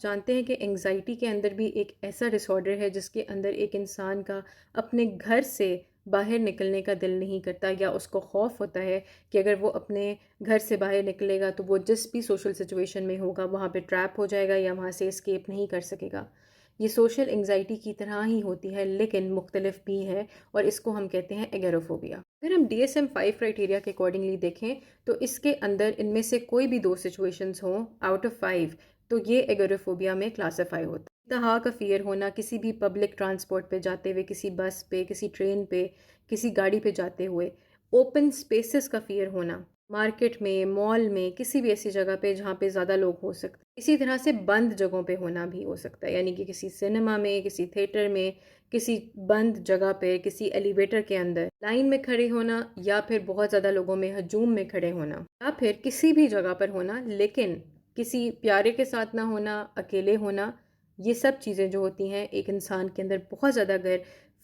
جانتے ہیں کہ انگزائٹی کے اندر بھی ایک ایسا ڈس آرڈر ہے جس کے اندر ایک انسان کا اپنے گھر سے باہر نکلنے کا دل نہیں کرتا، یا اس کو خوف ہوتا ہے کہ اگر وہ اپنے گھر سے باہر نکلے گا تو وہ جس بھی سوشل سچویشن میں ہوگا وہاں پہ ٹریپ ہو جائے گا یا وہاں سے اسکیپ نہیں کر سکے گا۔ یہ سوشل انگزائٹی کی طرح ہی ہوتی ہے لیکن مختلف بھی ہے، اور اس کو ہم کہتے ہیں ایگوروفوبیا۔ اگر ہم DSM-5 کرائٹیریا کے اکارڈنگلی دیکھیں تو اس کے اندر ان میں سے کوئی بھی 2 سچویشنز ہوں آؤٹ آف 5 تو یہ ایگوروفوبیا میں کلاسیفائی ہوتا ہے۔ انتہا کا فیئر ہونا، کسی بھی پبلک ٹرانسپورٹ پہ جاتے ہوئے، کسی بس پہ، کسی ٹرین پہ، کسی گاڑی پہ جاتے ہوئے، اوپن سپیسز کا فیئر ہونا، مارکیٹ میں، مال میں، کسی بھی ایسی جگہ پہ جہاں پہ زیادہ لوگ ہو سکتے ہیں۔ اسی طرح سے بند جگہوں پہ ہونا بھی ہو سکتا ہے، یعنی کہ کسی سنیما میں، کسی تھیٹر میں، کسی بند جگہ پہ، کسی ایلیویٹر کے اندر لائن میں کھڑے ہونا، یا پھر بہت زیادہ لوگوں میں ہجوم میں کھڑے ہونا، یا پھر کسی بھی جگہ پر ہونا لیکن کسی پیارے کے ساتھ نہ ہونا، اکیلے ہونا۔ یہ سب چیزیں جو ہوتی ہیں ایک انسان کے اندر بہت زیادہ اگر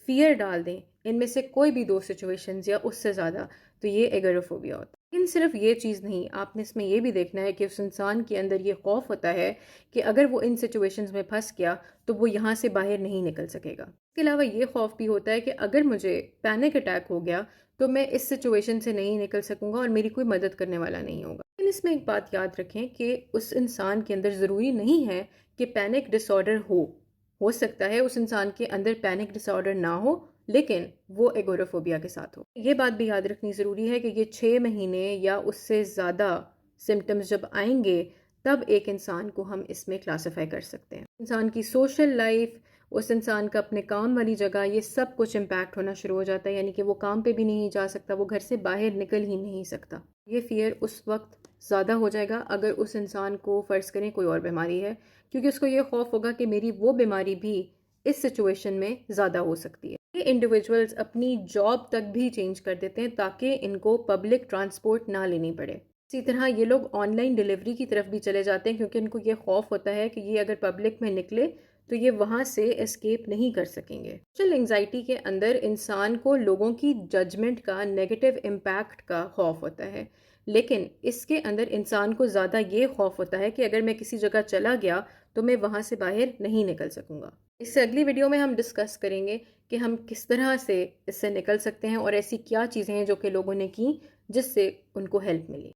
فیئر ڈال دیں ان میں سے کوئی بھی 2 سچویشنز یا اس سے زیادہ، تو یہ ایگوروفوبیا ہوتا ہے۔ لیکن صرف یہ چیز نہیں، آپ نے اس میں یہ بھی دیکھنا ہے کہ اس انسان کے اندر یہ خوف ہوتا ہے کہ اگر وہ ان سچویشنز میں پھنس گیا تو وہ یہاں سے باہر نہیں نکل سکے گا۔ اس کے علاوہ یہ خوف بھی ہوتا ہے کہ اگر مجھے پینک اٹیک ہو گیا تو میں اس سچویشن سے نہیں نکل سکوں گا اور میری کوئی مدد کرنے والا نہیں ہوگا۔ لیکن اس میں ایک بات یاد رکھیں کہ اس انسان کے اندر ضروری نہیں ہے کہ پینک ڈس آرڈر ہو سکتا ہے اس انسان کے اندر پینک ڈس آرڈر نہ ہو لیکن وہ ایگوروفوبیا کے ساتھ ہو۔ یہ بات بھی یاد رکھنی ضروری ہے کہ یہ 6 مہینے یا اس سے زیادہ سمٹمز جب آئیں گے تب ایک انسان کو ہم اس میں کلاسیفائی کر سکتے ہیں۔ انسان کی سوشل لائف، اس انسان کا اپنے کام والی جگہ، یہ سب کچھ امپیکٹ ہونا شروع ہو جاتا ہے، یعنی کہ وہ کام پہ بھی نہیں جا سکتا، وہ گھر سے باہر نکل ہی نہیں سکتا۔ یہ فیئر اس وقت زیادہ ہو جائے گا اگر اس انسان کو فرض کریں کوئی اور بیماری ہے، کیونکہ اس کو یہ خوف ہوگا کہ میری وہ بیماری بھی اس سچویشن میں زیادہ ہو سکتی ہے۔ یہ انڈیویجولز اپنی جاب تک بھی چینج کر دیتے ہیں تاکہ ان کو پبلک ٹرانسپورٹ نہ لینی پڑے۔ اسی طرح یہ لوگ آن لائن ڈیلیوری کی طرف بھی چلے جاتے ہیں کیونکہ ان کو یہ خوف ہوتا ہے کہ یہ اگر پبلک میں نکلے تو یہ وہاں سے اسکیپ نہیں کر سکیں گے۔ سوشل انگزائٹی کے اندر انسان کو لوگوں کی ججمنٹ کا، نیگیٹو امپیکٹ کا خوف ہوتا ہے، لیکن اس کے اندر انسان کو زیادہ یہ خوف ہوتا ہے کہ اگر میں کسی جگہ چلا گیا تو میں وہاں سے باہر نہیں نکل سکوں گا۔ اس سے اگلی ویڈیو میں ہم ڈسکس کریں گے کہ ہم کس طرح سے اس سے نکل سکتے ہیں اور ایسی کیا چیزیں ہیں جو کہ لوگوں نے کی جس سے ان کو ہیلپ ملی۔